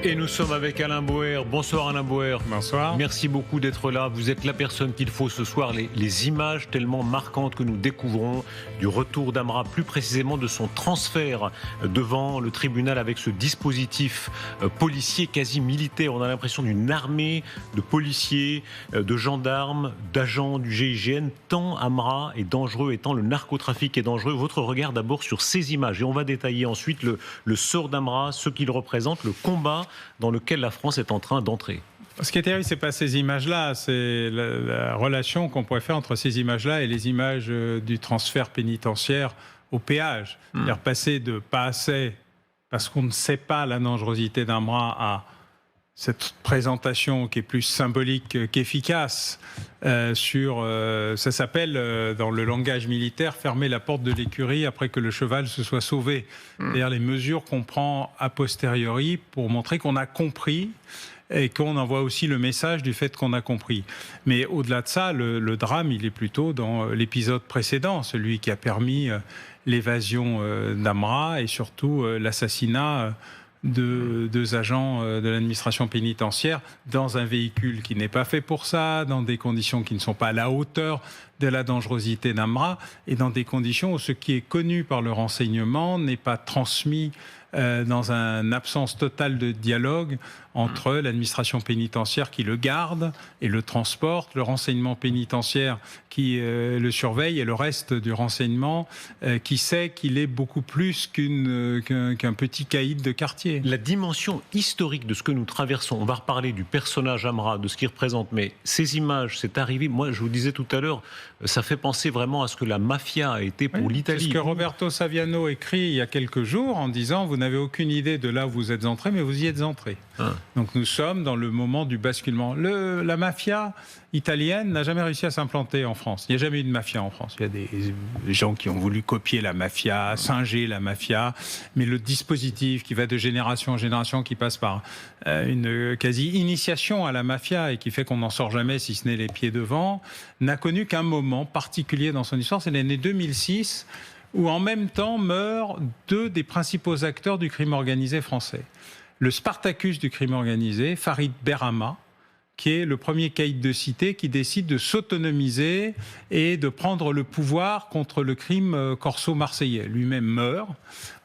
Et nous sommes avec Alain Boer. Bonsoir Alain Boer. Bonsoir. Merci beaucoup d'être là. Vous êtes la personne qu'il faut ce soir. Les images tellement marquantes que nous découvrons du retour d'Amra, plus précisément de son transfert devant le tribunal avec ce dispositif policier quasi militaire. On a l'impression d'une armée de policiers, de gendarmes, d'agents du GIGN. Tant Amra est dangereux et tant le narcotrafic est dangereux. Votre regard d'abord sur ces images. Et on va détailler ensuite le sort d'Amra, ce qu'il représente, le combat dans lequel la France est en train d'entrer. Ce qui est terrible, c'est pas ces images-là, c'est la relation qu'on pourrait faire entre ces images-là et les images du transfert pénitentiaire au péage. C'est-à-dire passer de pas assez, parce qu'on ne sait pas la dangerosité d'Amra, à cette présentation qui est plus symbolique qu'efficace ça s'appelle dans le langage militaire fermer la porte de l'écurie après que le cheval se soit sauvé. C'est-à-dire les mesures qu'on prend a posteriori pour montrer qu'on a compris et qu'on envoie aussi le message du fait qu'on a compris. Mais au-delà de ça, le drame, il est plutôt dans l'épisode précédent, celui qui a permis l'évasion d'Amra et surtout l'assassinat de deux agents de l'administration pénitentiaire dans un véhicule qui n'est pas fait pour ça, dans des conditions qui ne sont pas à la hauteur de la dangerosité d'Amra et dans des conditions où ce qui est connu par le renseignement n'est pas transmis dans une absence totale de dialogue entre l'administration pénitentiaire qui le garde et le transporte, le renseignement pénitentiaire qui le surveille et le reste du renseignement qui sait qu'il est beaucoup plus qu'un petit caïd de quartier. La dimension historique de ce que nous traversons, on va reparler du personnage Amra, de ce qu'il représente, mais ces images, c'est arrivé, moi je vous disais tout à l'heure, ça fait penser vraiment à ce que la mafia a été pour l'Italie. C'est ce que Roberto Saviano écrit il y a quelques jours en disant « Vous n'avez aucune idée de là où vous êtes entré, mais vous y êtes entré ». Donc nous sommes dans le moment du basculement. La mafia italienne n'a jamais réussi à s'implanter en France. Il n'y a jamais eu de mafia en France. Il y a des gens qui ont voulu copier la mafia, singer la mafia, mais le dispositif qui va de génération en génération, qui passe par une quasi-initiation à la mafia et qui fait qu'on n'en sort jamais si ce n'est les pieds devant, n'a connu qu'un moment particulier dans son histoire, c'est l'année 2006, où en même temps meurent deux des principaux acteurs du crime organisé français. Le Spartacus du crime organisé, Farid Berama, qui est le premier caïd de cité qui décide de s'autonomiser et de prendre le pouvoir contre le crime corso-marseillais. Lui-même meurt.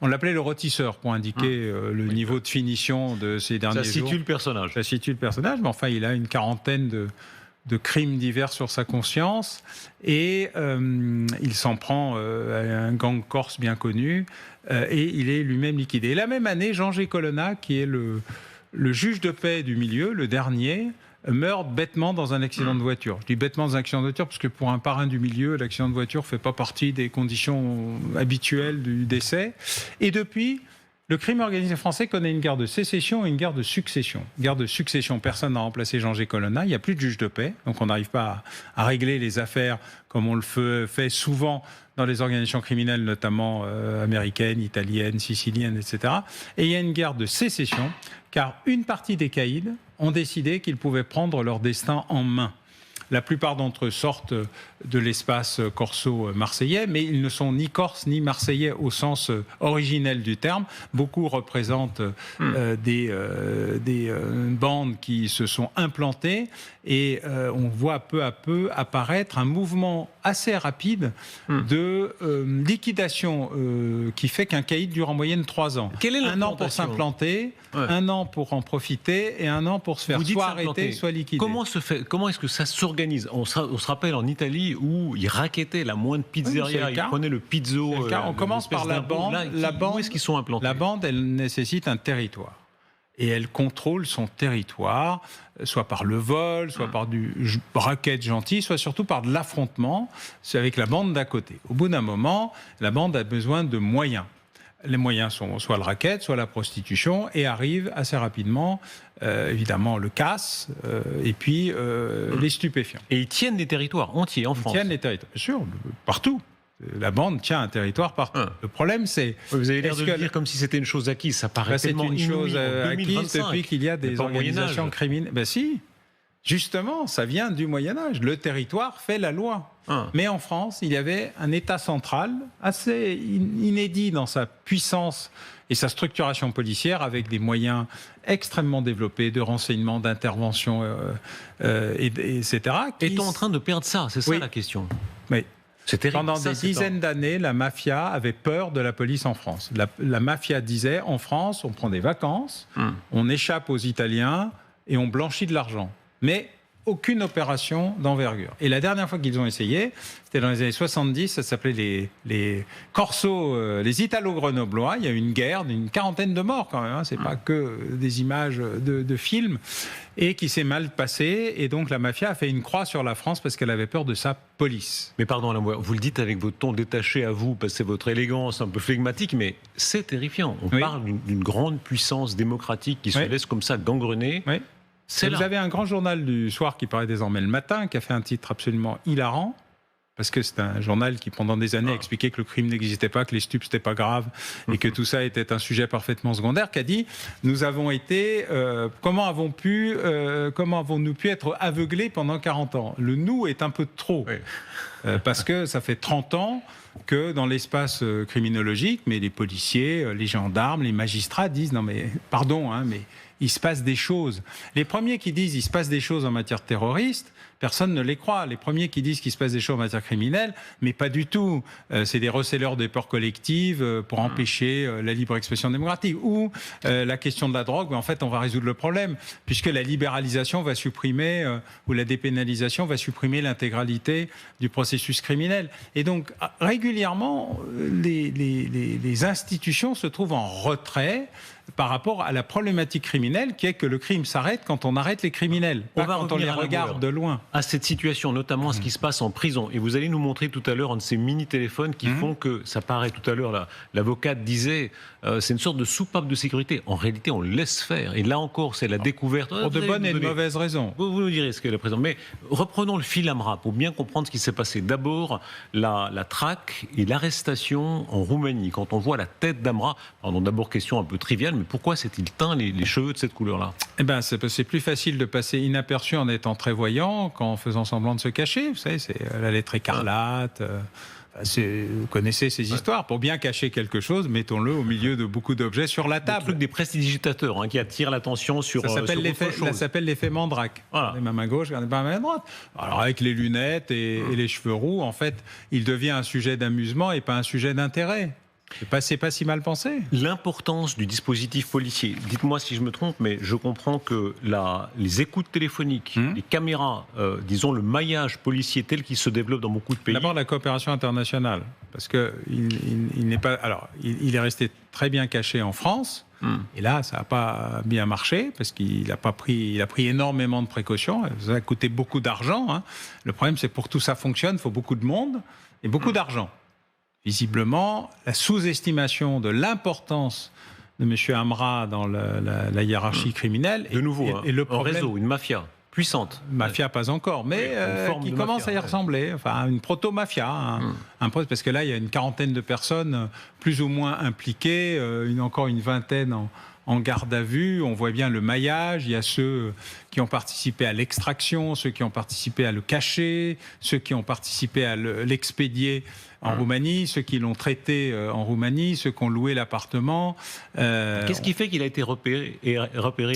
On l'appelait le rôtisseur pour indiquer le niveau de finition de ces derniers jours. Ça situe le personnage. Ça situe le personnage, mais enfin, il a une quarantaine de crimes divers sur sa conscience et il s'en prend à un gang corse bien connu et il est lui-même liquidé. Et la même année, Jean-G. Colonna, qui est le juge de paix du milieu, le dernier, meurt bêtement dans un accident de voiture. Je dis bêtement dans un accident de voiture parce que pour un parrain du milieu, l'accident de voiture ne fait pas partie des conditions habituelles du décès. Et depuis, le crime organisé français connaît une guerre de sécession et une guerre de succession. Guerre de succession, personne n'a remplacé Jean-G. Colonna, il n'y a plus de juge de paix, donc on n'arrive pas à régler les affaires comme on le fait souvent dans les organisations criminelles, notamment américaines, italiennes, siciliennes, etc. Et il y a une guerre de sécession, car une partie des caïds ont décidé qu'ils pouvaient prendre leur destin en main. La plupart d'entre eux sortent de l'espace corso-marseillais, mais ils ne sont ni corses ni marseillais au sens originel du terme. Beaucoup représentent des bandes qui se sont implantées et on voit peu à peu apparaître un mouvement assez rapide de liquidation qui fait qu'un caïd dure en moyenne 3 ans. Quelle est un an pour s'implanter, un an pour en profiter et un an pour se faire soit arrêter, soit liquider. Comment est-ce que ça s'organise ? On se rappelle en Italie où ils racketaient la moindre pizzeria, ils prenaient le pizzo. On commence par la bande. Où est-ce qu'ils sont implantés ? La bande, elle nécessite un territoire. Et elle contrôle son territoire, soit par le vol, soit par du racket gentil, soit surtout par de l'affrontement avec la bande d'à côté. Au bout d'un moment, la bande a besoin de moyens. Les moyens sont soit le racket, soit la prostitution, et arrivent assez rapidement, évidemment, le casse, et puis les stupéfiants. Et ils tiennent des territoires entiers en France. Ils tiennent les territoires, bien sûr, partout. La bande tient un territoire partout. Le problème, c'est... Vous avez l'air de le dire comme si c'était une chose acquise. Ça paraît tellement c'est une chose acquise depuis qu'il y a des organisations criminelles. Ben si. Justement, ça vient du Moyen-Âge. Le territoire fait la loi. Mais en France, il y avait un État central assez inédit dans sa puissance et sa structuration policière, avec des moyens extrêmement développés de renseignement, d'intervention, etc. Est-on en train de perdre ça? C'est ça la question. Oui. C'est terrible. Pendant des dizaines d'années, la mafia avait peur de la police en France. La mafia disait, en France, on prend des vacances, on échappe aux Italiens et on blanchit de l'argent. Mais aucune opération d'envergure. Et la dernière fois qu'ils ont essayé, c'était dans les années 70, ça s'appelait les Corsos, les Italo-Grenoblois. Il y a eu une guerre d'une 40aine de morts quand même, c'est pas que des images de films, et qui s'est mal passé. Et donc la mafia a fait une croix sur la France parce qu'elle avait peur de sa police. Mais pardon, vous le dites avec votre ton détaché à vous, parce que c'est votre élégance un peu flegmatique, mais c'est terrifiant. On parle d'une grande puissance démocratique qui se laisse comme ça gangrener. Oui. Vous avez un grand journal du soir qui paraît désormais le matin, qui a fait un titre absolument hilarant, parce que c'est un journal qui, pendant des années, expliquait que le crime n'existait pas, que les stupes, c'était pas grave, et que tout ça était un sujet parfaitement secondaire, qui a dit « Nous avons été... comment avons-nous pu être aveuglés pendant 40 ans ?» Le « nous » est un peu trop, parce que ça fait 30 ans que dans l'espace criminologique, mais les policiers, les gendarmes, les magistrats disent « Non mais, pardon, mais... » il se passe des choses. Les premiers qui disent qu'il se passe des choses en matière terroriste, personne ne les croit. Les premiers qui disent qu'il se passe des choses en matière criminelle, mais pas du tout. C'est des receleurs de peurs collectives pour empêcher la libre expression démocratique. Ou la question de la drogue, en fait, on va résoudre le problème, puisque la libéralisation va supprimer, ou la dépénalisation va supprimer l'intégralité du processus criminel. Et donc, régulièrement, les institutions se trouvent en retrait par rapport à la problématique criminelle, qui est que le crime s'arrête quand on arrête les criminels, pas quand on les regarde de loin. À cette situation, notamment à ce qui se passe en prison. Et vous allez nous montrer tout à l'heure un de ces mini-téléphones qui font que, ça paraît tout à l'heure, l'avocate disait, c'est une sorte de soupape de sécurité. En réalité, on laisse faire. Et là encore, c'est la découverte. Pour de bonnes et de mauvaises raisons. Vous nous direz ce qu'est la prison. Mais reprenons le fil Amra pour bien comprendre ce qui s'est passé. D'abord, la traque et l'arrestation en Roumanie. Quand on voit la tête d'Amra, pardon, d'abord question un peu triviale, mais pourquoi s'est-il teint les cheveux de cette couleur-là? Eh ben, c'est plus facile de passer inaperçu en étant très voyant qu'en faisant semblant de se cacher. Vous savez, c'est la lettre écarlate. Vous connaissez ces histoires. Pour bien cacher quelque chose, mettons-le au milieu de beaucoup d'objets sur la table. Le truc des prestidigitateurs qui attirent l'attention sur ça s'appelle l'effet Mandrake. Voilà. Les mains à gauche, les mains à droite. Alors avec les lunettes et les cheveux roux, en fait, il devient un sujet d'amusement et pas un sujet d'intérêt. C'est pas si mal pensé. L'importance du dispositif policier. Dites-moi si je me trompe, mais je comprends que les écoutes téléphoniques, les caméras, disons le maillage policier tel qu'il se développe dans beaucoup de pays. D'abord la coopération internationale, parce que il n'est pas. Alors, il est resté très bien caché en France. Et là, ça n'a pas bien marché parce qu'il a pris énormément de précautions. Ça a coûté beaucoup d'argent. Le problème, c'est que pour que tout ça fonctionne, il faut beaucoup de monde et beaucoup d'argent. Visiblement, la sous-estimation de l'importance de M. Amra dans la hiérarchie criminelle. De nouveau, et le problème, un réseau, une mafia puissante. Mafia pas encore, mais qui commence à y ressembler. Enfin, une proto-mafia. Parce que là, il y a une 40aine de personnes plus ou moins impliquées, encore une vingtaine en garde à vue. On voit bien le maillage. Il y a ceux qui ont participé à l'extraction, ceux qui ont participé à le cacher, ceux qui ont participé à l'expédier en Roumanie, ceux qui l'ont traité en Roumanie, ceux qui ont loué l'appartement. Qu'est-ce qui fait qu'il a été repéré et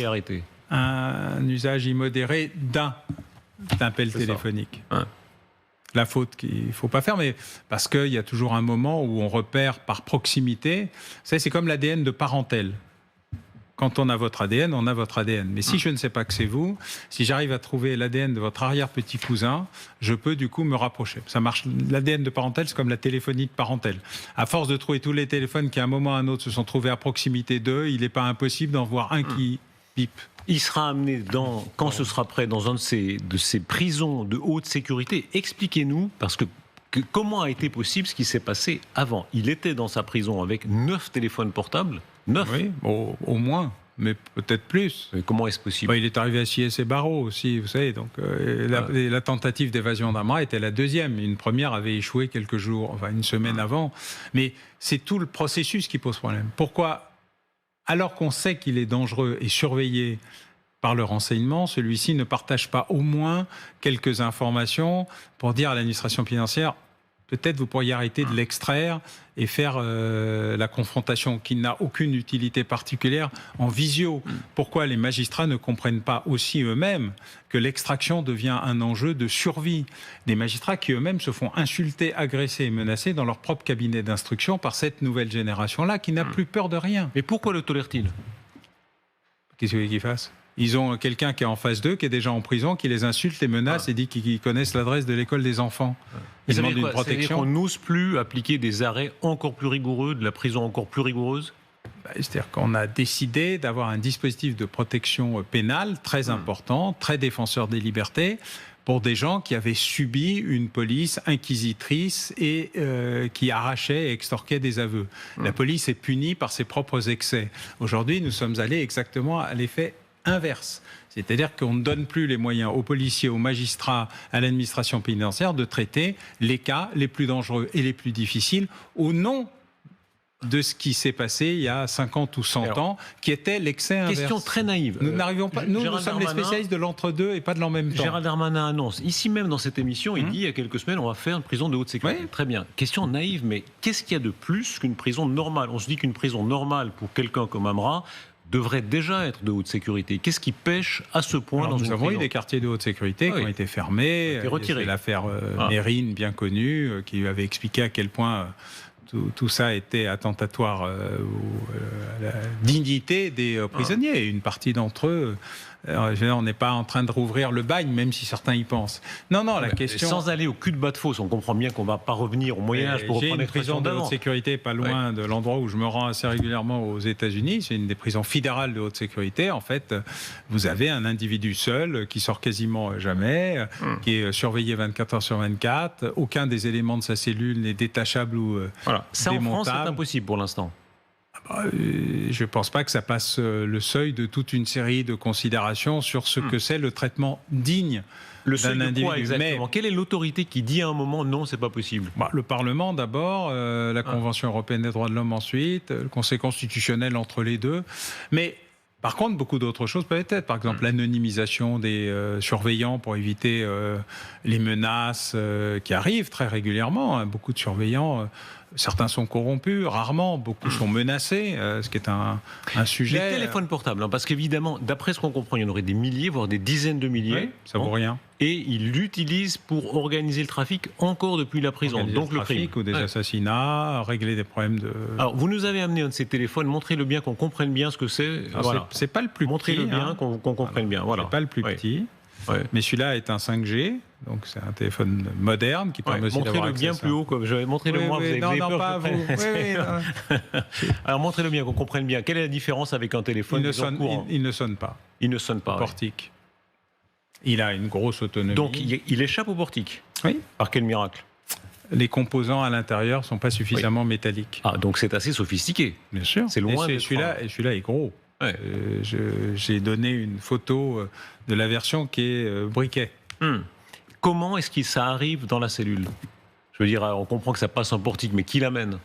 arrêté? Un usage immodéré d'un appel téléphonique. La faute qu'il ne faut pas faire, mais parce qu'il y a toujours un moment où on repère par proximité. C'est comme l'ADN de parentèle. Quand on a votre ADN, on a votre ADN. Mais si je ne sais pas que c'est vous, si j'arrive à trouver l'ADN de votre arrière-petit-cousin, je peux du coup me rapprocher. Ça marche. L'ADN de parentèle, c'est comme la téléphonie de parentèle. À force de trouver tous les téléphones qui, à un moment ou à un autre, se sont trouvés à proximité d'eux, il n'est pas impossible d'en voir un qui pipe. Il sera amené, quand ce sera prêt, dans un de ces prisons de haute sécurité. Expliquez-nous, parce que comment a été possible ce qui s'est passé avant? Il était dans sa prison avec 9 téléphones portables. 9. Oui, au moins, mais peut-être plus. Mais comment est-ce possible? Il est arrivé à scier ses barreaux aussi, vous savez. Donc, la tentative d'évasion d'Amra était la deuxième. Une première avait échoué quelques jours, enfin une semaine avant. Mais c'est tout le processus qui pose problème. Pourquoi, alors qu'on sait qu'il est dangereux et surveillé, par le renseignement, celui-ci ne partage pas au moins quelques informations pour dire à l'administration pénitentiaire peut-être vous pourriez arrêter de l'extraire et faire la confrontation qui n'a aucune utilité particulière en visio. Pourquoi les magistrats ne comprennent pas aussi eux-mêmes que l'extraction devient un enjeu de survie? Des magistrats qui eux-mêmes se font insulter, agresser et menacer dans leur propre cabinet d'instruction par cette nouvelle génération-là qui n'a plus peur de rien. Mais pourquoi le tolèrent-ils? Qu'est-ce que vous voulez qu'ils fassent? Ils ont quelqu'un qui est en face d'eux, qui est déjà en prison, qui les insulte, les menace et dit qu'ils connaissent l'adresse de l'école des enfants. Ils demandent une protection. On n'ose plus appliquer des arrêts encore plus rigoureux, de la prison encore plus rigoureuse? C'est-à-dire qu'on a décidé d'avoir un dispositif de protection pénale très important, très défenseur des libertés, pour des gens qui avaient subi une police inquisitrice et qui arrachait et extorquait des aveux. La police est punie par ses propres excès. Aujourd'hui, nous sommes allés exactement à l'effet inverse. C'est-à-dire qu'on ne donne plus les moyens aux policiers, aux magistrats, à l'administration pénitentiaire de traiter les cas les plus dangereux et les plus difficiles au nom de ce qui s'est passé il y a 50 ou 100 ans, qui était l'excès inverse. Question très naïve. Nous n'arrivons pas. Nous sommes les spécialistes de l'entre-deux et pas de l'en même temps. Gérald Darmanin annonce, ici même dans cette émission, il dit il y a quelques semaines, on va faire une prison de haute sécurité. Oui. Très bien. Question naïve, mais qu'est-ce qu'il y a de plus qu'une prison normale? On se dit qu'une prison normale pour quelqu'un comme Amra devrait déjà être de haute sécurité. Qu'est-ce qui pêche à ce point dans une prison? Nous avons eu des quartiers de haute sécurité qui ont été fermés. C'est l'affaire Mérine, bien connue, qui avait expliqué à quel point tout ça était attentatoire à la dignité des prisonniers. Une partie d'entre eux, on n'est pas en train de rouvrir le bagne, même si certains y pensent. Non, la question... Sans aller au cul de batte-fosse, on comprend bien qu'on ne va pas revenir au Moyen-Âge pour reprendre l'expression d'avant. J'ai une prison de haute sécurité pas loin de l'endroit où je me rends assez régulièrement aux États-Unis. C'est une des prisons fédérales de haute sécurité. En fait, vous avez un individu seul qui sort quasiment jamais, qui est surveillé 24 heures sur 24. Aucun des éléments de sa cellule n'est détachable ou ça, en France, c'est impossible pour l'instant. Je ne pense pas que ça passe le seuil de toute une série de considérations sur ce que c'est le traitement digne d'un individu. Quoi exactement? Quelle est l'autorité qui dit à un moment non, c'est pas possible? Le Parlement d'abord, la Convention européenne des droits de l'homme ensuite, le Conseil constitutionnel entre les deux. Mais par contre, beaucoup d'autres choses peuvent être. Par exemple, l'anonymisation des surveillants pour éviter les menaces qui arrivent très régulièrement. Beaucoup de surveillants, certains sont corrompus, rarement, beaucoup sont menacés, ce qui est un sujet... Les téléphones portables, parce qu'évidemment, d'après ce qu'on comprend, il y en aurait des milliers, voire des dizaines de milliers. Oui, ça vaut rien. Et ils l'utilisent pour organiser le trafic encore depuis la prison. Donc le crime. Ou des assassinats, régler des problèmes de... Alors, vous nous avez amené un de ces téléphones, montrez-le bien, qu'on comprenne bien ce que c'est. Voilà. C'est pas le plus montrez-le petit. Montrez-le bien, qu'on comprenne bien. Voilà. C'est pas le plus petit. Ouais. Mais celui-là est un 5G, donc c'est un téléphone moderne qui permet aussi d'avoir accès à ça. Montrez-le bien plus haut, quoi. Montrez-le moi, vous avez peur. Non, pas vous. Alors montrez-le bien, qu'on comprenne bien. Quelle est la différence avec un téléphone courant? Il ne sonne pas. Il ne sonne pas. Portique. Il a une grosse autonomie. Donc il échappe au portique? Oui. Par quel miracle? Les composants à l'intérieur ne sont pas suffisamment métalliques. Ah, donc c'est assez sophistiqué. Bien sûr. C'est loin et celui-là est gros. Ouais. J'ai donné une photo de la version qui est briquet. Comment est-ce que ça arrive dans la cellule? Je veux dire, on comprend que ça passe en portique, mais qui l'amène?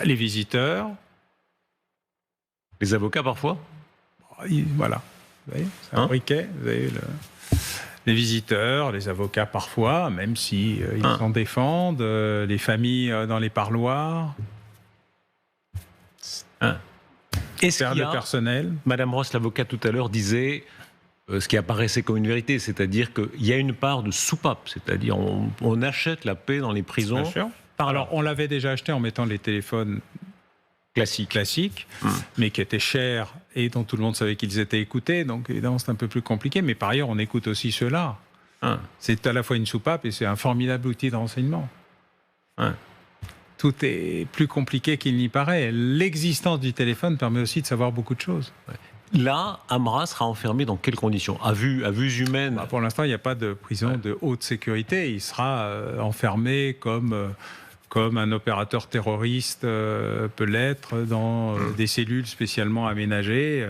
Les visiteurs. Les avocats parfois? Voilà. Vous voyez, c'est un briquet. Vous avez les visiteurs, les avocats parfois, même si ils s'en défendent, les familles dans les parloirs. Est-ce qu'il y a, personnel. Madame Ross, l'avocat tout à l'heure, disait ce qui apparaissait comme une vérité, c'est-à-dire qu'il y a une part de soupape, c'est-à-dire on achète la paix dans les prisons. Bien sûr. Alors on l'avait déjà acheté en mettant les téléphones classiques, mais qui étaient chers et dont tout le monde savait qu'ils étaient écoutés, donc évidemment c'est un peu plus compliqué, mais par ailleurs on écoute aussi ceux-là. C'est à la fois une soupape et c'est un formidable outil de renseignement. Tout est plus compliqué qu'il n'y paraît. L'existence du téléphone permet aussi de savoir beaucoup de choses. Là, Amra sera enfermé dans quelles conditions? À vue humaine? Pour l'instant, il n'y a pas de prison de haute sécurité. Il sera enfermé comme un opérateur terroriste peut l'être dans des cellules spécialement aménagées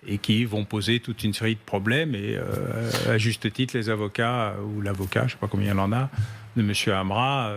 et qui vont poser toute une série de problèmes. Et à juste titre, les avocats ou l'avocat, je ne sais pas combien il en a, de M. Amra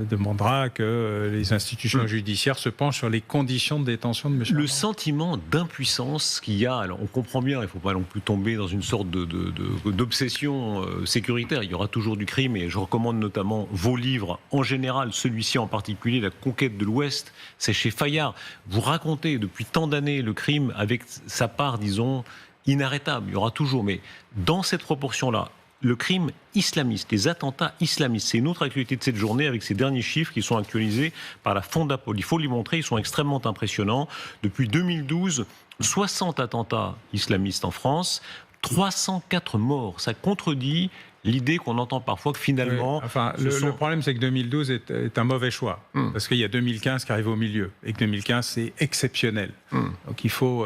demandera que les institutions judiciaires se penchent sur les conditions de détention de M. Amra. Le sentiment d'impuissance qu'il y a, alors on comprend bien, il ne faut pas non plus tomber dans une sorte d'obsession sécuritaire, il y aura toujours du crime, et je recommande notamment vos livres, en général, celui-ci en particulier, La conquête de l'Ouest, c'est chez Fayard. Vous racontez depuis tant d'années le crime avec sa part, disons, inarrêtable, il y aura toujours, mais dans cette proportion-là, le crime islamiste, les attentats islamistes, c'est une autre actualité de cette journée avec ces derniers chiffres qui sont actualisés par la Fondapol. Il faut les montrer, ils sont extrêmement impressionnants. Depuis 2012, 60 attentats islamistes en France, 304 morts. Ça contredit l'idée qu'on entend parfois que finalement... Oui, le problème, c'est que 2012 est un mauvais choix. Parce qu'il y a 2015 qui arrive au milieu. Et que 2015, c'est exceptionnel. Donc il faut...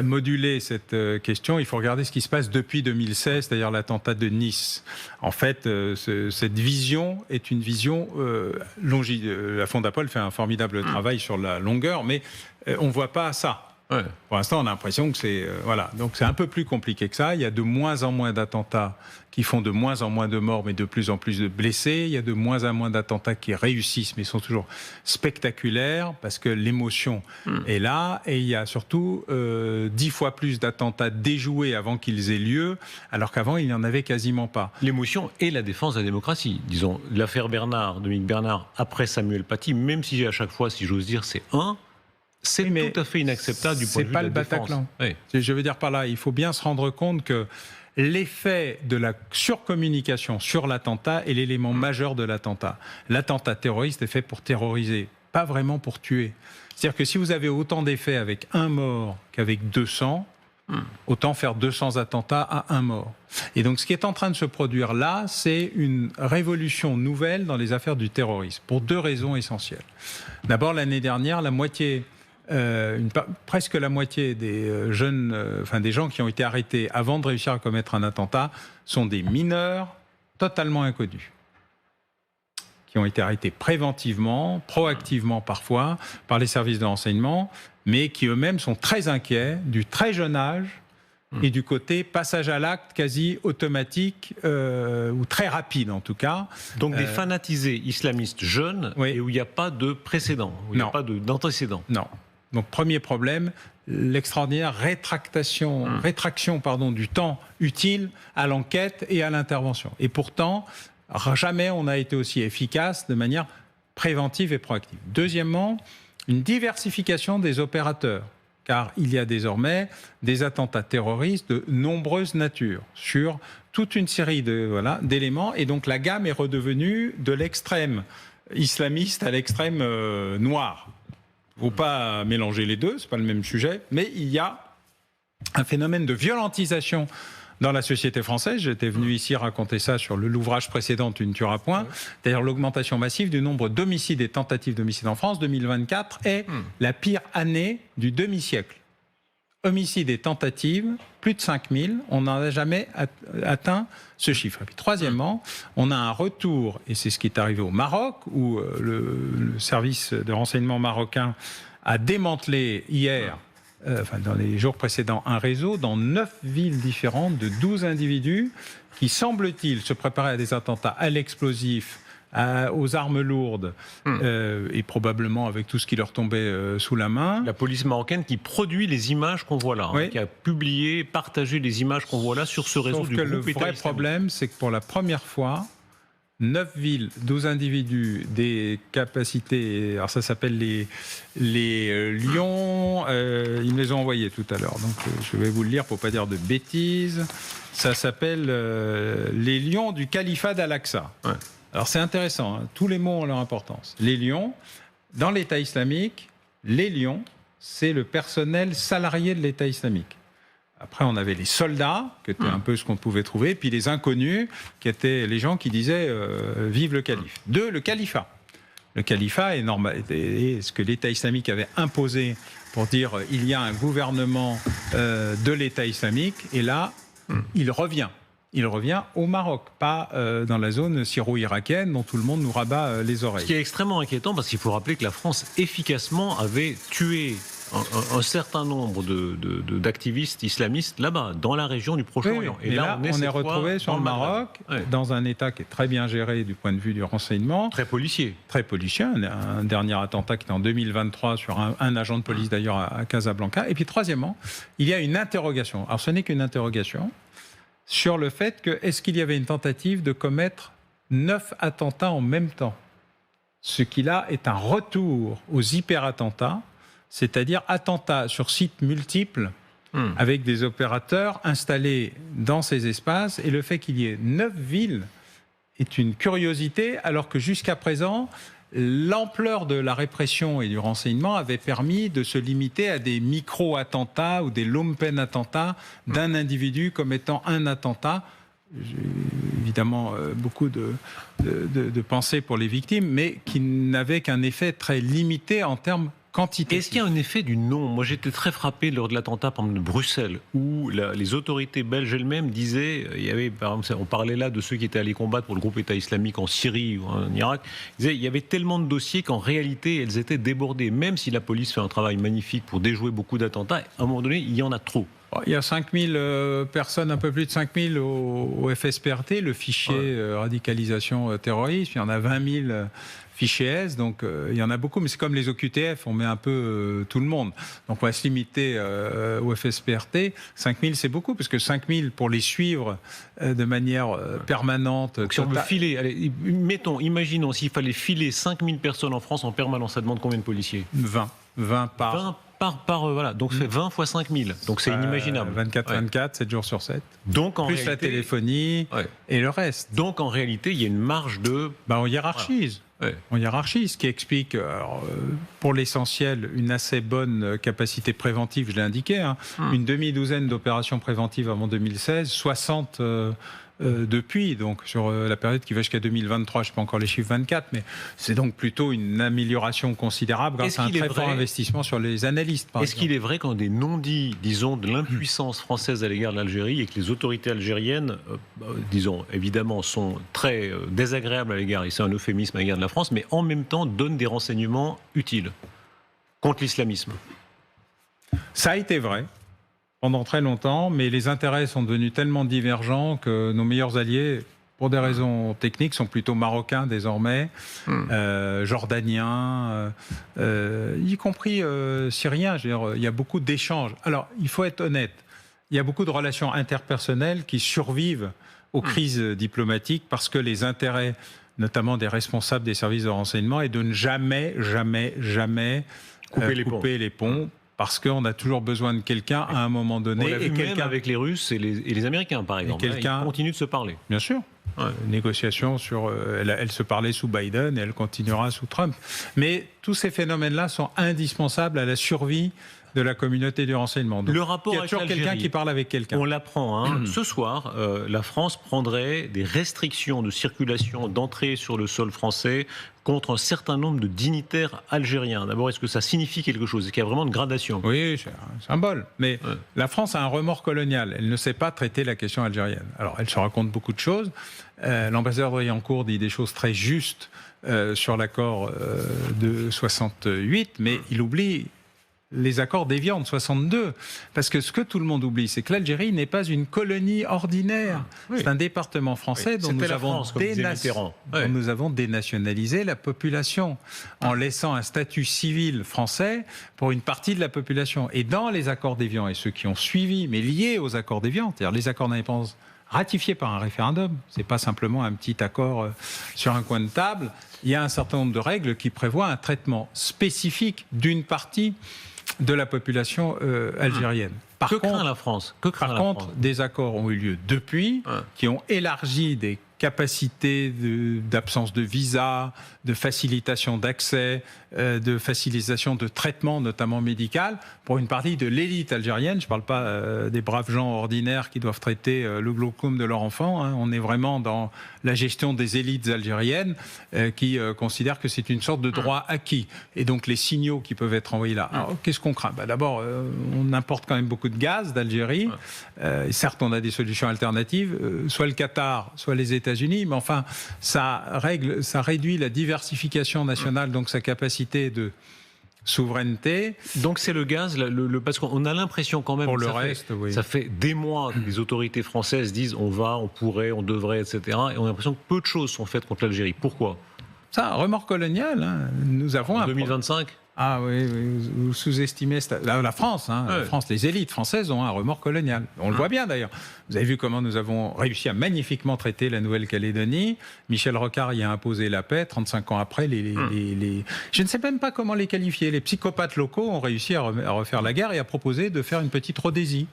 moduler cette question, il faut regarder ce qui se passe depuis 2016, c'est-à-dire l'attentat de Nice. En fait, cette vision est une vision la Fondapol fait un formidable travail sur la longueur, mais on ne voit pas ça. Ouais. Pour l'instant, on a l'impression que c'est... voilà. Donc c'est un peu plus compliqué que ça. Il y a de moins en moins d'attentats qui font de moins en moins de morts, mais de plus en plus de blessés. Il y a de moins en moins d'attentats qui réussissent, mais sont toujours spectaculaires, parce que l'émotion est là. Et il y a surtout 10 fois plus d'attentats déjoués avant qu'ils aient lieu, alors qu'avant, il n'y en avait quasiment pas. L'émotion et la défense de la démocratie. Disons, l'affaire Bernard, Dominique Bernard, après Samuel Paty, même si à chaque fois, si j'ose dire, c'est c'est tout à fait inacceptable du point de vue de la défense. C'est pas le Bataclan. Oui. Je veux dire par là, il faut bien se rendre compte que l'effet de la surcommunication sur l'attentat est l'élément majeur de l'attentat. L'attentat terroriste est fait pour terroriser, pas vraiment pour tuer. C'est-à-dire que si vous avez autant d'effets avec un mort qu'avec 200, autant faire 200 attentats à un mort. Et donc ce qui est en train de se produire là, c'est une révolution nouvelle dans les affaires du terrorisme, pour 2 raisons essentielles. D'abord, l'année dernière, presque la moitié des des gens qui ont été arrêtés avant de réussir à commettre un attentat sont des mineurs totalement inconnus, qui ont été arrêtés préventivement, proactivement parfois, par les services de renseignement, mais qui eux-mêmes sont très inquiets du très jeune âge et du côté passage à l'acte quasi automatique, ou très rapide en tout cas. Donc des fanatisés islamistes jeunes, et où il n'y a pas de précédent, où il n'y a pas d'antécédent. Non. Donc premier problème, l'extraordinaire rétraction du temps utile à l'enquête et à l'intervention. Et pourtant, jamais on n'a été aussi efficace de manière préventive et proactive. Deuxièmement, une diversification des opérateurs, car il y a désormais des attentats terroristes de nombreuses natures sur toute une série d'éléments, et donc la gamme est redevenue de l'extrême islamiste à l'extrême noir. Il ne faut pas mélanger les deux, ce n'est pas le même sujet, mais il y a un phénomène de violentisation dans la société française. J'étais venu ici raconter ça sur l'ouvrage précédent, Tu ne tueras point. C'est-à-dire l'augmentation massive du nombre d'homicides et tentatives d'homicide en France. 2024 est la pire année du demi-siècle. Homicides et tentatives, plus de 5000. On n'en a jamais atteint ce chiffre. Et puis, troisièmement, on a un retour, et c'est ce qui est arrivé au Maroc, où le service de renseignement marocain a démantelé hier, dans les jours précédents, un réseau dans 9 villes différentes de 12 individus qui, semble-t-il, se préparaient à des attentats à l'explosif, aux armes lourdes, et probablement avec tout ce qui leur tombait sous la main. La police marocaine qui produit les images qu'on voit là, qui a publié, partagé les images qu'on voit là sur ce réseau du groupe État islamique. Le vrai problème, c'est que pour la première fois, 9 villes, 12 individus, des capacités, alors ça s'appelle les lions, ils me les ont envoyés tout à l'heure, donc je vais vous le lire pour ne pas dire de bêtises. Ça s'appelle les lions du califat d'Al-Aqsa. Ouais. Alors c'est intéressant, tous les mots ont leur importance. Les lions, dans l'État islamique, les lions, c'est le personnel salarié de l'État islamique. Après, on avait les soldats, qui étaient un peu ce qu'on pouvait trouver, puis les inconnus, qui étaient les gens qui disaient « Vive le calife ». 2, le califat. Le califat est ce que l'État islamique avait imposé pour dire « Il y a un gouvernement de l'État islamique », et là, il revient. Il revient au Maroc, pas dans la zone syro-irakienne dont tout le monde nous rabat les oreilles. Ce qui est extrêmement inquiétant, parce qu'il faut rappeler que la France, efficacement, avait tué un certain nombre d'activistes islamistes là-bas, dans la région du Proche-Orient. Oui, et là, on est retrouvé sur le Maroc, dans un État qui est très bien géré du point de vue du renseignement. Très policier. Très policier. Un dernier attentat qui était en 2023 sur un agent de police d'ailleurs à Casablanca. Et puis troisièmement, il y a une interrogation. Alors ce n'est qu'une interrogation sur le fait que est-ce qu'il y avait une tentative de commettre 9 attentats en même temps. Ce qui là est un retour aux hyper-attentats, c'est-à-dire attentats sur sites multiples avec des opérateurs installés dans ces espaces. Et le fait qu'il y ait 9 villes est une curiosité, alors que jusqu'à présent, l'ampleur de la répression et du renseignement avait permis de se limiter à des micro-attentats ou des lumpen-attentats d'un individu comme étant un attentat. J'ai évidemment beaucoup de pensées pour les victimes, mais qui n'avaient qu'un effet très limité en termes quantitatifs. Est-ce qu'il y a un effet du nom ? Moi, j'étais très frappé lors de l'attentat, par exemple, de Bruxelles, où les autorités belges elles-mêmes disaient, il y avait, par exemple, on parlait là de ceux qui étaient allés combattre pour le groupe État islamique en Syrie ou en Irak, ils disaient, il y avait tellement de dossiers qu'en réalité, elles étaient débordées. Même si la police fait un travail magnifique pour déjouer beaucoup d'attentats, à un moment donné, il y en a trop. Il y a 5000 personnes, un peu plus de 5000 au FSPRT, le fichier radicalisation terroriste. Il y en a 20 000 fichiers S, donc il y en a beaucoup, mais c'est comme les OQTF, on met un peu tout le monde. Donc on va se limiter au FSPRT. 5000, c'est beaucoup, parce que 5000 pour les suivre de manière permanente. Donc, si on veut filer, allez, imaginons s'il fallait filer 5000 personnes en France en permanence, ça demande combien de policiers ? 20 par... Voilà, donc ça fait 20 fois 5000, donc c'est inimaginable. 24, 7 jours sur 7. Donc en plus réalité, la téléphonie et le reste. Donc en réalité, il y a une marge de... On hiérarchise. Voilà. On hiérarchise, ce qui explique, pour l'essentiel, une assez bonne capacité préventive, je l'ai indiqué, une demi-douzaine d'opérations préventives avant 2016, 60... depuis, donc sur la période qui va jusqu'à 2023, je ne sais pas encore les chiffres 24, mais c'est donc plutôt une amélioration considérable grâce à un très fort investissement sur les analystes. Est-ce qu'il est vrai qu'on a des non-dits, disons, de l'impuissance française à l'égard de l'Algérie et que les autorités algériennes, disons, évidemment, sont très désagréables à l'égard, et c'est un euphémisme à l'égard de la France, mais en même temps donnent des renseignements utiles contre l'islamisme ? Ça a été vrai pendant très longtemps, mais les intérêts sont devenus tellement divergents que nos meilleurs alliés, pour des raisons techniques, sont plutôt marocains désormais, jordaniens, y compris syriens. Je veux dire, il y a beaucoup d'échanges. Alors, il faut être honnête, il y a beaucoup de relations interpersonnelles qui survivent aux crises diplomatiques parce que les intérêts, notamment des responsables des services de renseignement, est de ne jamais couper les ponts. Parce qu'on a toujours besoin de quelqu'un à un moment donné. On l'a vu même avec les Russes et les Américains, par exemple. Ils continuent de se parler. Bien sûr. Négociations sur... Elle se parlait sous Biden et elle continuera sous Trump. Mais tous ces phénomènes-là sont indispensables à la survie de la communauté du renseignement. Donc, le rapport il y a toujours quelqu'un qui parle avec quelqu'un. On l'apprend. Ce soir, la France prendrait des restrictions de circulation, d'entrée sur le sol français contre un certain nombre de dignitaires algériens. D'abord, est-ce que ça signifie quelque chose ? Est-ce qu'il y a vraiment une gradation ? Oui, c'est un symbole. Mais la France a un remords colonial. Elle ne sait pas traiter la question algérienne. Alors, elle se raconte beaucoup de choses. L'ambassadeur Driancourt dit des choses très justes sur l'accord de 68, mais il oublie les accords d'Évian de 62. Parce que ce que tout le monde oublie, c'est que l'Algérie n'est pas une colonie ordinaire. C'est un département français dont nous avons dénationalisé la population en laissant un statut civil français pour une partie de la population. Et dans les accords d'Évian et ceux qui ont suivi, mais liés aux accords d'Évian, c'est-à-dire les accords d'indépendance ratifiés par un référendum, c'est pas simplement un petit accord sur un coin de table, il y a un certain nombre de règles qui prévoient un traitement spécifique d'une partie de la population algérienne. Que craint la France ? Par contre, des accords ont eu lieu depuis, qui ont élargi des capacités d'absence de visa, de facilitation d'accès, de facilitation de traitement, notamment médical, pour une partie de l'élite algérienne. Je ne parle pas des braves gens ordinaires qui doivent traiter le glaucome de leur enfant. On est vraiment dans la gestion des élites algériennes qui considèrent que c'est une sorte de droit acquis. Et donc les signaux qui peuvent être envoyés là. Alors, qu'est-ce qu'on craint ? D'abord, on importe quand même beaucoup de gaz d'Algérie. Certes, on a des solutions alternatives, soit le Qatar, soit les États-Unis, mais enfin, ça réduit la diversification nationale, donc sa capacité de souveraineté. Donc c'est le gaz, parce qu'on a l'impression quand même Pour que le reste, oui. ça fait des mois que les autorités françaises disent on va, on pourrait, on devrait, etc. Et on a l'impression que peu de choses sont faites contre l'Algérie. Pourquoi ? Ça, remords colonial, hein. Nous avons En 2025 ? Ah oui, vous sous-estimez la France. Hein. Ouais. La France, les élites françaises ont un remords colonial. On le voit bien d'ailleurs. Vous avez vu comment nous avons réussi à magnifiquement traiter la Nouvelle-Calédonie. Michel Rocard y a imposé la paix. 35 ans après, je ne sais même pas comment les qualifier. Les psychopathes locaux ont réussi à refaire la guerre et à proposer de faire une petite Rhodésie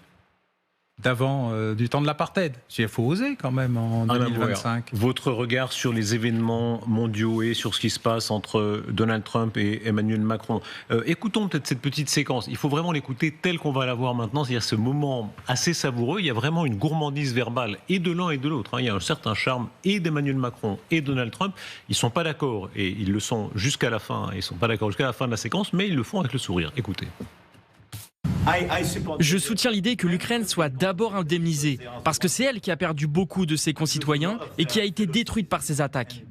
d'avant du temps de l'apartheid. Il faut oser quand même en 2025. Votre regard sur les événements mondiaux et sur ce qui se passe entre Donald Trump et Emmanuel Macron. Écoutons peut-être cette petite séquence. Il faut vraiment l'écouter telle qu'on va la voir maintenant, c'est-à-dire ce moment assez savoureux. Il y a vraiment une gourmandise verbale et de l'un et de l'autre. Il y a un certain charme et d'Emmanuel Macron et Donald Trump. Ils ne sont pas d'accord et ils le sont jusqu'à la fin. Ils ne sont pas d'accord jusqu'à la fin de la séquence, mais ils le font avec le sourire. Écoutez. Je soutiens l'idée que l'Ukraine soit d'abord indemnisée, parce que c'est elle qui a perdu beaucoup de ses concitoyens et qui a été détruite par ces attaques.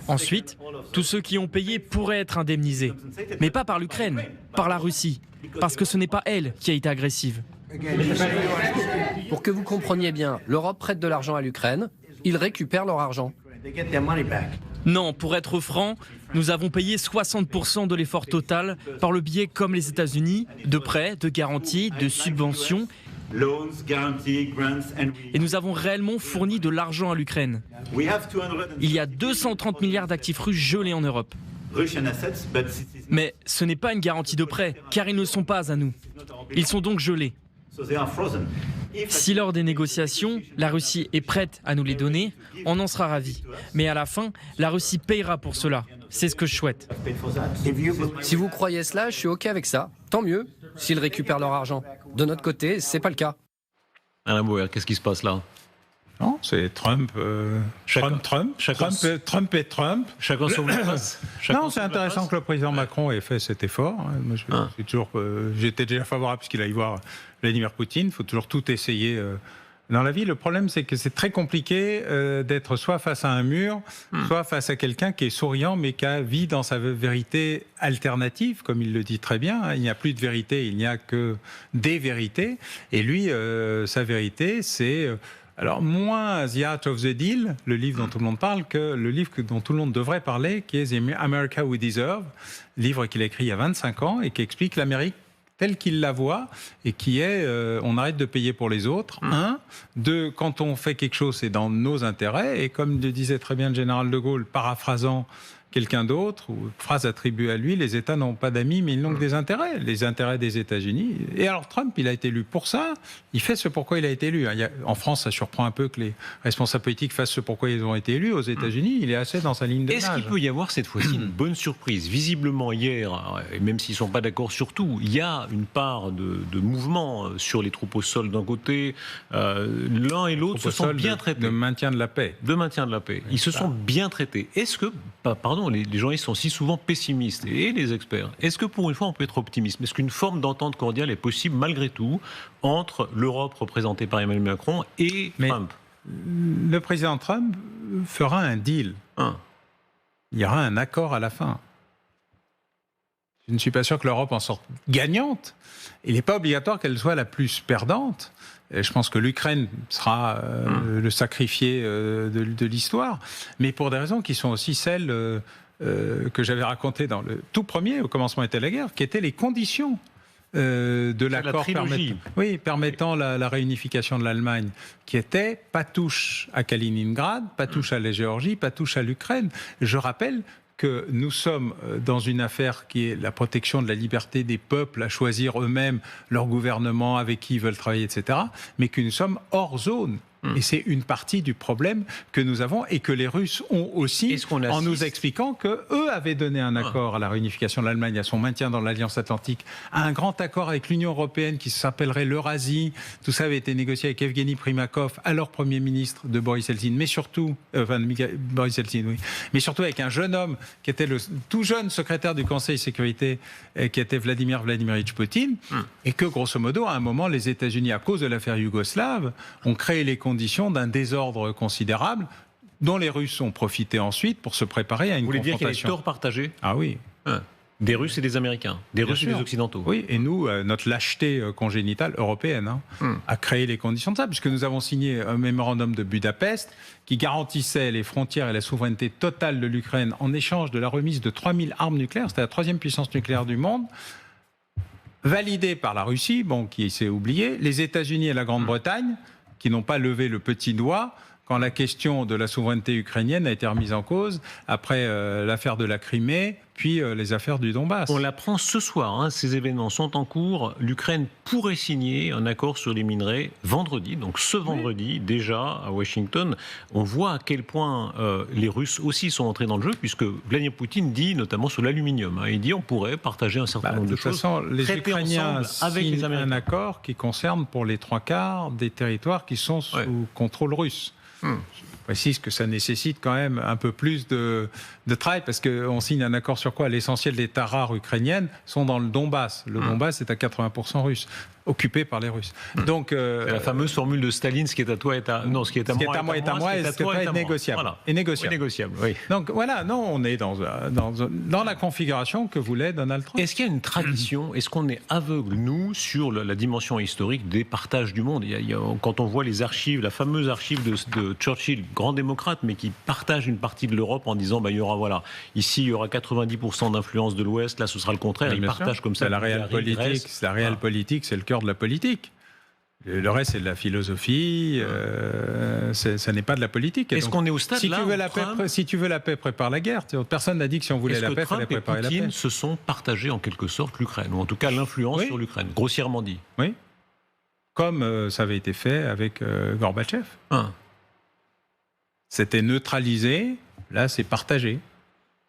Ensuite, tous ceux qui ont payé pourraient être indemnisés, mais pas par l'Ukraine, par la Russie, parce que ce n'est pas elle qui a été agressive. Pour que vous compreniez bien, l'Europe prête de l'argent à l'Ukraine, ils récupèrent leur argent. Non, pour être franc, nous avons payé 60% de l'effort total par le biais, comme les États-Unis, de prêts, de garanties, de subventions. Et nous avons réellement fourni de l'argent à l'Ukraine. Il y a 230 milliards d'actifs russes gelés en Europe. Mais ce n'est pas une garantie de prêt, car ils ne sont pas à nous. Ils sont donc gelés. Si lors des négociations, la Russie est prête à nous les donner, on en sera ravis. Mais à la fin, la Russie payera pour cela. C'est ce que je souhaite. Si vous croyez cela, je suis OK avec ça. Tant mieux, s'ils récupèrent leur argent. De notre côté, c'est pas le cas. Alain Bauer, qu'est-ce qui se passe là ? Non, c'est Trump, Trump et Trump. Chacun sauve la face. Non, c'est intéressant que le président Macron ait fait cet effort. Moi, j'étais déjà favorable puisqu'il aille voir Vladimir Poutine. Il faut toujours tout essayer dans la vie. Le problème, c'est que c'est très compliqué d'être soit face à un mur, soit face à quelqu'un qui est souriant, mais qui vit dans sa vérité alternative, comme il le dit très bien. Il n'y a plus de vérité, il n'y a que des vérités. Et lui, sa vérité, c'est... Alors, moins The Art of the Deal, le livre dont tout le monde parle, que le livre dont tout le monde devrait parler, qui est The America We Deserve, livre qu'il a écrit il y a 25 ans et qui explique l'Amérique telle qu'il la voit et qui est on arrête de payer pour les autres. Un, deux, quand on fait quelque chose, c'est dans nos intérêts. Et comme le disait très bien le général de Gaulle, paraphrasant quelqu'un d'autre, ou phrase attribuée à lui, les États n'ont pas d'amis, mais ils n'ont que des intérêts, les intérêts des États-Unis. Et alors Trump, il a été élu pour ça, il fait ce pourquoi il a été élu. En France, ça surprend un peu que les responsables politiques fassent ce pourquoi ils ont été élus. Aux États-Unis, il est assez dans sa ligne de nage. Est-ce qu'il peut y avoir cette fois-ci une bonne surprise ? Visiblement hier, et même s'ils ne sont pas d'accord sur tout, il y a une part de mouvement sur les troupes au sol d'un côté. L'un et l'autre se sont bien traités. De maintien de la paix. De maintien de la paix. Ils se sont bien traités. Est-ce que, pardon, les journalistes sont si souvent pessimistes, et les experts, est-ce que pour une fois on peut être optimiste ? Est-ce qu'une forme d'entente cordiale est possible malgré tout entre l'Europe représentée par Emmanuel Macron et Trump ? Le président Trump fera un deal. Il y aura un accord à la fin. Je ne suis pas sûr que l'Europe en sorte gagnante. Il n'est pas obligatoire qu'elle soit la plus perdante. Et je pense que l'Ukraine sera le sacrifié de l'histoire, mais pour des raisons qui sont aussi celles que j'avais racontées dans le tout premier, au commencement était la guerre, qui étaient les conditions de l'accord permettant la réunification de l'Allemagne, qui était pas touche à Kaliningrad, pas touche à la Géorgie, pas touche à l'Ukraine. Je rappelle que nous sommes dans une affaire qui est la protection de la liberté des peuples à choisir eux-mêmes leur gouvernement, avec qui ils veulent travailler, etc., mais que nous sommes hors zone. Et c'est une partie du problème que nous avons et que les Russes ont aussi, en nous expliquant qu'eux avaient donné un accord à la réunification de l'Allemagne, à son maintien dans l'Alliance Atlantique, à un grand accord avec l'Union européenne qui s'appellerait l'Eurasie. Tout ça avait été négocié avec Evgeny Primakov, alors Premier ministre de Boris Eltsine, mais surtout, Boris Eltsine, oui, mais surtout avec un jeune homme qui était le tout jeune secrétaire du Conseil de sécurité, qui était Vladimir Vladimirovitch Poutine, et que, grosso modo, à un moment, les États-Unis, à cause de l'affaire yougoslave, ont créé les conditions d'un désordre considérable dont les Russes ont profité ensuite pour se préparer à une confrontation. Vous voulez dire qu'il y a des torts partagés ? Ah oui. Des Russes et des Américains, des Russes et des Occidentaux. Oui, et nous, notre lâcheté congénitale européenne a créé les conditions de ça, puisque nous avons signé un mémorandum de Budapest qui garantissait les frontières et la souveraineté totale de l'Ukraine en échange de la remise de 3000 armes nucléaires. C'était la 3e puissance nucléaire du monde, validé par la Russie, qui s'est oublié, les États-Unis et la Grande-Bretagne, qui n'ont pas levé le petit doigt quand la question de la souveraineté ukrainienne a été remise en cause après l'affaire de la Crimée, puis les affaires du Donbass. On l'apprend ce soir, ces événements sont en cours. L'Ukraine pourrait signer un accord sur les minerais vendredi, donc ce vendredi déjà à Washington. On voit à quel point les Russes aussi sont entrés dans le jeu, puisque Vladimir Poutine dit notamment sur l'aluminium. Il dit on pourrait partager un certain nombre de choses. De toute façon, les Ukrainiens signent un accord qui concerne pour les 3/4 des territoires qui sont sous contrôle russe. Je précise que ça nécessite quand même un peu plus de travail, parce qu'on signe un accord sur quoi? L'essentiel des terres rares ukrainiennes sont dans le Donbass. Le Donbass est à 80% russe, occupé par les Russes. Donc, c'est la fameuse formule de Staline, ce qui est à toi est à... Non, ce qui est à moi est à moi, et ce qui est à toi est négociable. Voilà. Et négociable. Négociable, oui. Donc voilà, non, on est dans la configuration que voulait Donald Trump. Est-ce qu'il y a une tradition? Est-ce qu'on est aveugle, nous, sur la dimension historique des partages du monde? Quand on voit les archives, la fameuse archive de Churchill, grand démocrate, mais qui partage une partie de l'Europe en disant il y aura, ici il y aura 90% d'influence de l'Ouest, là ce sera le contraire. Il partage comme ça. C'est la réelle politique, c'est le cœur de la politique. Le reste, c'est de la philosophie, ça n'est pas de la politique. Est-ce qu'on est au stade là si tu veux la paix, prépare la guerre. Personne n'a dit que si on voulait la paix, il fallait préparer la paix. Est-ce que Trump et Poutine se sont partagés en quelque sorte l'Ukraine, ou en tout cas l'influence sur l'Ukraine, grossièrement dit? Oui, comme ça avait été fait avec Gorbatchev. C'était neutralisé, là c'est partagé.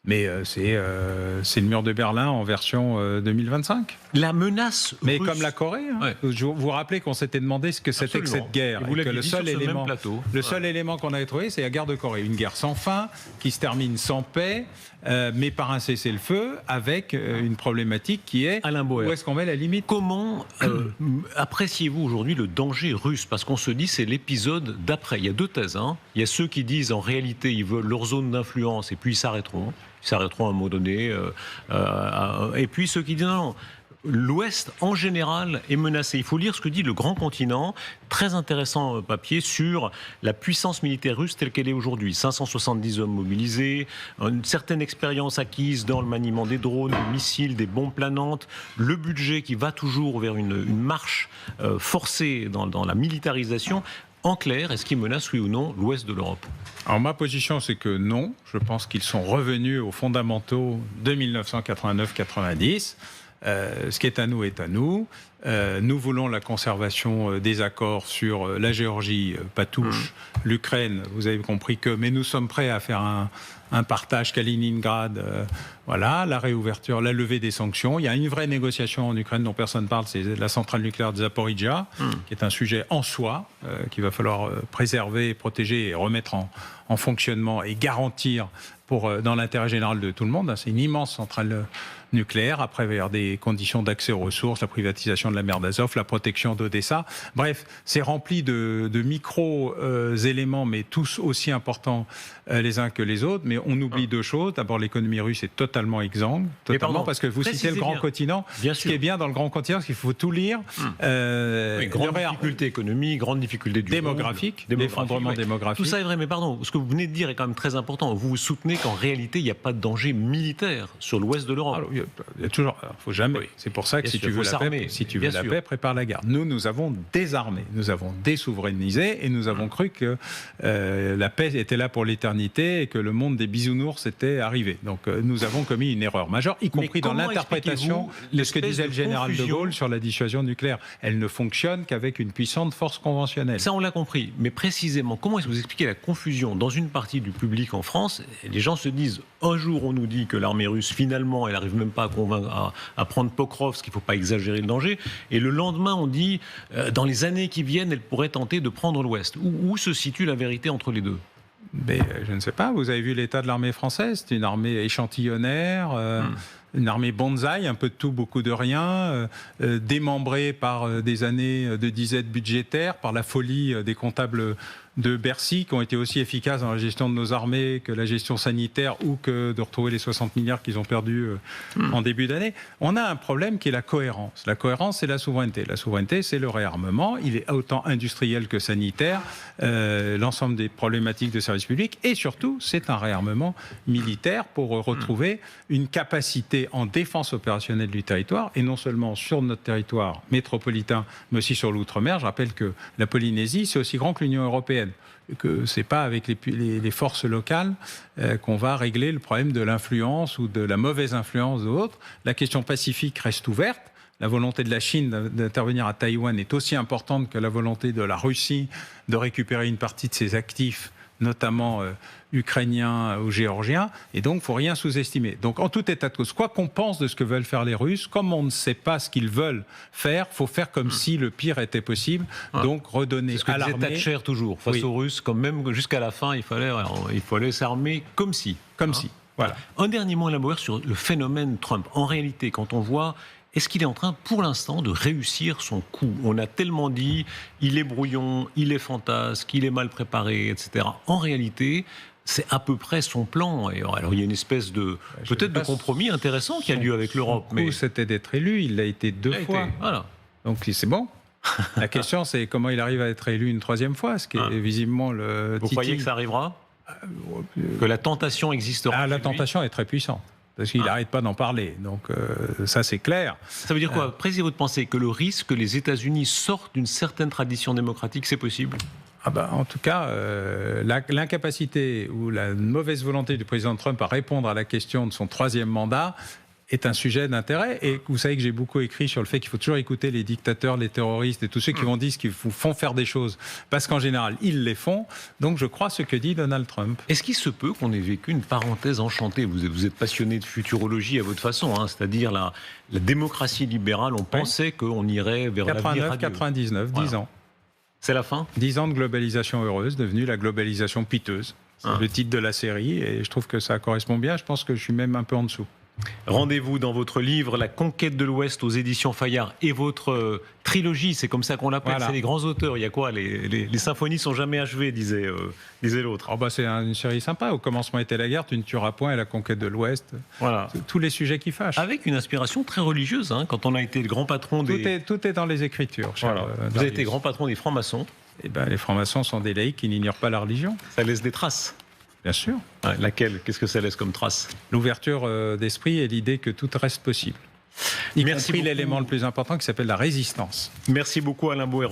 Mais c'est le mur de Berlin en version 2025. La menace russe. Mais comme la Corée. Vous vous rappelez qu'on s'était demandé ce que c'était que cette guerre. Et que le seul élément qu'on avait trouvé, c'est la guerre de Corée. Une guerre sans fin, qui se termine sans paix, mais par un cessez-le-feu, avec une problématique qui est où est-ce qu'on met la limite? Comment appréciez-vous aujourd'hui le danger russe? Parce qu'on se dit c'est l'épisode d'après. Il y a deux thèses. Il y a ceux qui disent en réalité ils veulent leur zone d'influence et puis ils s'arrêteront. Ils s'arrêteront à un moment donné. Et puis ceux qui disent non, l'Ouest en général est menacé. Il faut lire ce que dit le Grand Continent, très intéressant papier sur la puissance militaire russe telle qu'elle est aujourd'hui. 570 hommes mobilisés, une certaine expérience acquise dans le maniement des drones, des missiles, des bombes planantes, le budget qui va toujours vers une marche forcée dans la militarisation. En clair, est-ce qu'ils menacent, oui ou non, l'Ouest de l'Europe? Alors ma position, c'est que non. Je pense qu'ils sont revenus aux fondamentaux de 1989-90. Ce qui est à nous est à nous. Nous voulons la conservation des accords sur la Géorgie, pas touche. L'Ukraine, vous avez compris mais nous sommes prêts à faire un partage Kaliningrad, la réouverture, la levée des sanctions. Il y a une vraie négociation en Ukraine dont personne ne parle, c'est la centrale nucléaire de Zaporijia, qui est un sujet en soi, qu'il va falloir préserver, protéger et remettre en fonctionnement et garantir dans l'intérêt général de tout le monde. C'est une immense centrale nucléaire. Après, il va y avoir des conditions d'accès aux ressources, la privatisation de la mer d'Azov, la protection d'Odessa. Bref, c'est rempli de micro-éléments, mais tous aussi importants les uns que les autres. Mais on oublie deux choses. D'abord, l'économie russe est totalement exsangue. Totalement, parce que vous citez le Grand Continent. Ce qui est bien dans le Grand Continent, c'est qu'il faut tout lire. Grande difficulté économique, grande difficulté démographique, l'effondrement démographique. Tout ça est vrai, mais pardon, ce que vous venez de dire est quand même très important. Vous soutenez qu'en réalité, il n'y a pas de danger militaire sur l'ouest de l'Europe. Alors, il y a toujours, faut jamais. Oui. C'est pour ça que si tu veux la paix, prépare la guerre. Nous avons désarmé, nous avons désouverainisé et nous avons cru que la paix était là pour l'éternité et que le monde des bisounours était arrivé. Donc nous avons commis une erreur majeure, y compris dans l'interprétation de ce que disait le général de Gaulle sur la dissuasion nucléaire. Elle ne fonctionne qu'avec une puissante force conventionnelle. Ça, on l'a compris. Mais précisément, comment est-ce que vous expliquez la confusion dans une partie du public en France? Les gens se disent, un jour on nous dit que l'armée russe, finalement, elle n'arrive même pas à prendre Pokrovsk, qu'il ne faut pas exagérer le danger, et le lendemain on dit, dans les années qui viennent, elle pourrait tenter de prendre l'Ouest. Où se situe la vérité entre les deux? Mais, je ne sais pas, vous avez vu l'état de l'armée française, c'est une armée échantillonnaire, une armée bonsaï, un peu de tout, beaucoup de rien, démembrée par des années de disette budgétaire, par la folie des comptables de Bercy qui ont été aussi efficaces dans la gestion de nos armées que la gestion sanitaire ou que de retrouver les 60 milliards qu'ils ont perdus en début d'année. On a un problème qui est la cohérence. La cohérence, c'est la souveraineté. La souveraineté, c'est le réarmement. Il est autant industriel que sanitaire, l'ensemble des problématiques de service public et surtout, c'est un réarmement militaire pour retrouver une capacité en défense opérationnelle du territoire et non seulement sur notre territoire métropolitain, mais aussi sur l'outre-mer. Je rappelle que la Polynésie, c'est aussi grand que l'Union européenne. Que c'est pas avec les forces locales qu'on va régler le problème de l'influence ou de la mauvaise influence d'autres. La question pacifique reste ouverte. La volonté de la Chine d'intervenir à Taïwan est aussi importante que la volonté de la Russie de récupérer une partie de ses actifs, notamment ukrainiens ou géorgiens, et donc il ne faut rien sous-estimer. Donc en tout état de cause, quoi qu'on pense de ce que veulent faire les Russes, comme on ne sait pas ce qu'ils veulent faire, il faut faire comme si le pire était possible, donc redonner à l'armée... C'est ce que disait Thatcher toujours, face aux Russes, quand même jusqu'à la fin, il fallait s'armer comme si. Comme si, voilà. Un dernier mot, Alain Bauer, sur le phénomène Trump. En réalité, quand on voit... Est-ce qu'il est en train, pour l'instant, de réussir son coup ? On a tellement dit, il est brouillon, il est fantasque, il est mal préparé, etc. En réalité, c'est à peu près son plan. Et alors, il y a une espèce de, peut-être de compromis intéressant qui a lieu avec l'Europe. Son coup, c'était d'être élu, il l'a été 2 fois. Voilà. Donc c'est bon. La question, c'est comment il arrive à être élu une 3e fois, ce qui est visiblement le... Vous croyez que ça arrivera ? Que la tentation existera ? La tentation est très puissante. Parce qu'il n'arrête pas d'en parler. Donc ça, c'est clair. Ça veut dire quoi ? Précisez-vous de penser que le risque que les États-Unis sortent d'une certaine tradition démocratique, c'est possible ? En tout cas, l'incapacité ou la mauvaise volonté du président Trump à répondre à la question de son 3e mandat est un sujet d'intérêt. Et vous savez que j'ai beaucoup écrit sur le fait qu'il faut toujours écouter les dictateurs, les terroristes et tous ceux qui vont dire qu'ils vous font faire des choses. Parce qu'en général, ils les font. Donc je crois ce que dit Donald Trump. Est-ce qu'il se peut qu'on ait vécu une parenthèse enchantée ? Vous êtes passionné de futurologie à votre façon, c'est-à-dire la démocratie libérale. On pensait qu'on irait vers l'avenir radieux. 99, 10 ans. C'est la fin ? 10 ans de globalisation heureuse, devenue la globalisation piteuse. C'est le titre de la série et je trouve que ça correspond bien. Je pense que je suis même un peu en dessous. Rendez-vous dans votre livre « La conquête de l'Ouest » aux éditions Fayard et votre trilogie, c'est comme ça qu'on l'appelle, c'est les grands auteurs. Il y a quoi ? Les symphonies sont jamais achevées, disait l'autre. C'est une série sympa. Au commencement était la guerre, tu ne tueras point et la conquête de l'Ouest. Voilà. Tous les sujets qui fâchent. Avec une inspiration très religieuse, quand on a été le grand patron des... Tout est dans les Écritures. Vous avez été grand patron des francs-maçons. Les francs-maçons sont des laïcs qui n'ignorent pas la religion. Ça laisse des traces. Bien sûr. Laquelle ? Qu'est-ce que ça laisse comme trace ? L'ouverture d'esprit et l'idée que tout reste possible. Y compris l'élément le plus important qui s'appelle la résistance. Merci beaucoup Alain Bauer.